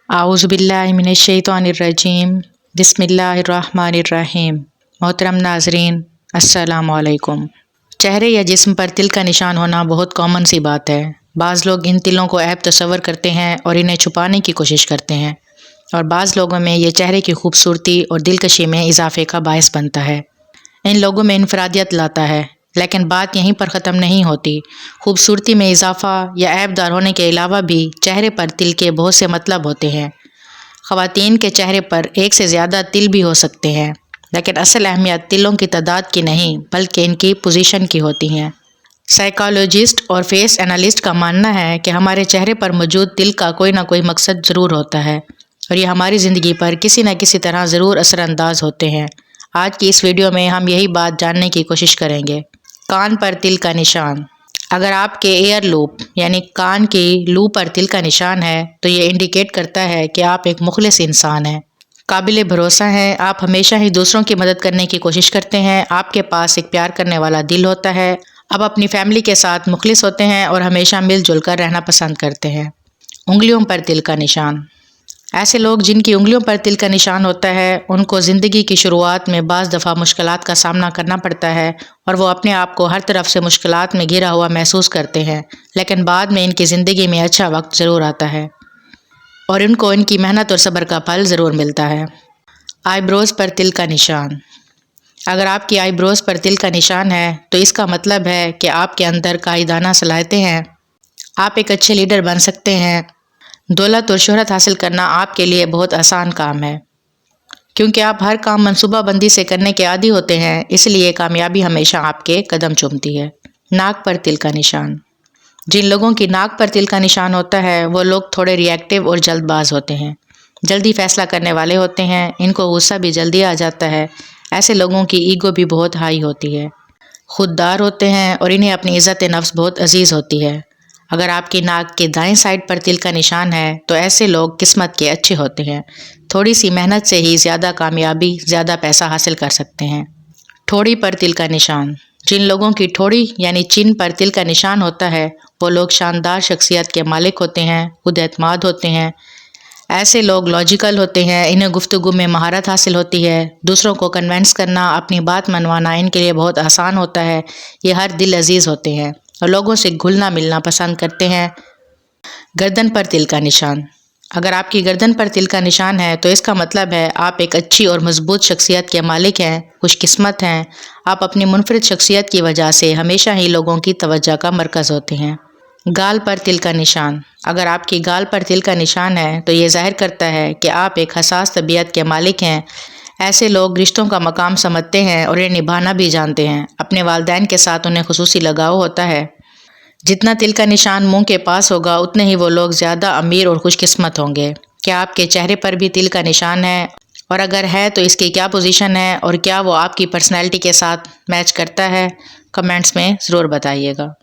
आऊज़ुबिल्लाहिमिनश्शैतानिर्रजीम बिस्मिल्लाहिर्रहमानिर्रहीम। मोहतरम नाज़रीन, अस्सलाम वालेकुम। चेहरे या जिस्म पर तिल का निशान होना बहुत कॉमन सी बात है। बाज़ लोग इन तिलों को ऐब तस्वर करते हैं और इन्हें छुपाने की कोशिश करते हैं, और बाज़ लोगों में ये चेहरे की खूबसूरती और दिलकशी में इजाफे का बायस बनता है। इन लोगों में इनफरादियत लाता है। लेकिन बात यहीं पर ख़त्म नहीं होती। खूबसूरती में इजाफ़ा या ऐबदार होने के अलावा भी चेहरे पर तिल के बहुत से मतलब होते हैं। ख़वातीन के चेहरे पर एक से ज़्यादा तिल भी हो सकते हैं, लेकिन असल अहमियत तिलों की तादाद की नहीं बल्कि इनकी पोजीशन की होती हैं। साइकोलॉजिस्ट और फेस एनालिस्ट का मानना है कि हमारे चेहरे पर मौजूद तिल का कोई ना कोई मकसद ज़रूर होता है, और ये हमारी ज़िंदगी पर किसी न किसी तरह ज़रूर असरअंदाज होते हैं। आज की इस वीडियो में हम यही बात जानने की कोशिश करेंगे। कान पर तिल का निशान। अगर आपके एयर लूप यानी कान की लूप पर तिल का निशान है तो ये इंडिकेट करता है कि आप एक मुखलिस इंसान हैं, काबिल भरोसा हैं। आप हमेशा ही दूसरों की मदद करने की कोशिश करते हैं। आपके पास एक प्यार करने वाला दिल होता है। आप अपनी फैमिली के साथ मुखलिस होते हैं और हमेशा मिलजुल कर रहना पसंद करते हैं। उंगलियों पर तिल का निशान। ऐसे लोग जिनकी उंगलियों पर तिल का निशान होता है उनको ज़िंदगी की शुरुआत में बाज़ दफ़ा मुश्किलात का सामना करना पड़ता है, और वो अपने आप को हर तरफ से मुश्किलात में घिरा हुआ महसूस करते हैं। लेकिन बाद में इनकी ज़िंदगी में अच्छा वक्त ज़रूर आता है और इनको इनकी मेहनत और सब्र का फल ज़रूर मिलता है। आईब्रोज़ पर तिल का निशान। अगर आपकी आईब्रोज़ पर तिल का निशान है तो इसका मतलब है कि आपके अंदर कायदाना सलाहियतें हैं। आप एक अच्छे लीडर बन सकते हैं। दौलत और शोहरत हासिल करना आपके लिए बहुत आसान काम है, क्योंकि आप हर काम मनसूबाबंदी से करने के आदी होते हैं, इसलिए कामयाबी हमेशा आपके कदम चूमती है। नाक पर तिल का निशान। जिन लोगों की नाक पर तिल का निशान होता है वो लोग थोड़े रिएक्टिव और जल्दबाज होते हैं, जल्दी फैसला करने वाले होते हैं। इनको गुस्सा भी जल्दी आ जाता है। ऐसे लोगों की ईगो भी बहुत हाई होती है। खुददार होते हैं और इन्हें अपनी इज़्ज़त नफ्स बहुत अजीज़ होती है। अगर आपकी नाक के दाएं साइड पर तिल का निशान है तो ऐसे लोग किस्मत के अच्छे होते हैं। थोड़ी सी मेहनत से ही ज़्यादा कामयाबी, ज़्यादा पैसा हासिल कर सकते हैं। ठोड़ी पर तिल का निशान। जिन लोगों की ठोड़ी यानी चिन पर तिल का निशान होता है वो लोग शानदार शख्सियत के मालिक होते हैं, खुद एतमाद होते हैं। ऐसे लोग लॉजिकल होते हैं। इन्हें गुफ्तगू में महारत हासिल होती है। दूसरों को कन्वेंस करना, अपनी बात मनवाना इनके लिए बहुत आसान होता है। ये हर दिल अजीज़ होते हैं और लोगों से घुलना मिलना पसंद करते हैं। गर्दन पर तिल का निशान। अगर आपकी गर्दन पर तिल का निशान है तो इसका मतलब है आप एक अच्छी और मजबूत शख्सियत के मालिक हैं, खुशकिस्मत हैं। आप अपनी मुनफरिद शख्सियत की वजह से हमेशा ही लोगों की तवज्जो का मरकज़ होते हैं। गाल पर तिल का निशान। अगर आपकी गाल पर तिल का निशान है तो ये ज़ाहिर करता है कि आप एक हसास तबीयत के मालिक हैं। ऐसे लोग रिश्तों का मकाम समझते हैं और इन्हें निभाना भी जानते हैं। अपने वालिदैन के साथ उन्हें खुसूसी लगाव होता है। जितना तिल का निशान मुंह के पास होगा उतने ही वो लोग ज़्यादा अमीर और खुशकिस्मत होंगे। क्या आपके चेहरे पर भी तिल का निशान है, और अगर है तो इसकी क्या पोजीशन है और क्या वो आपकी पर्सनैलिटी के साथ मैच करता है? कमेंट्स में ज़रूर बताइएगा।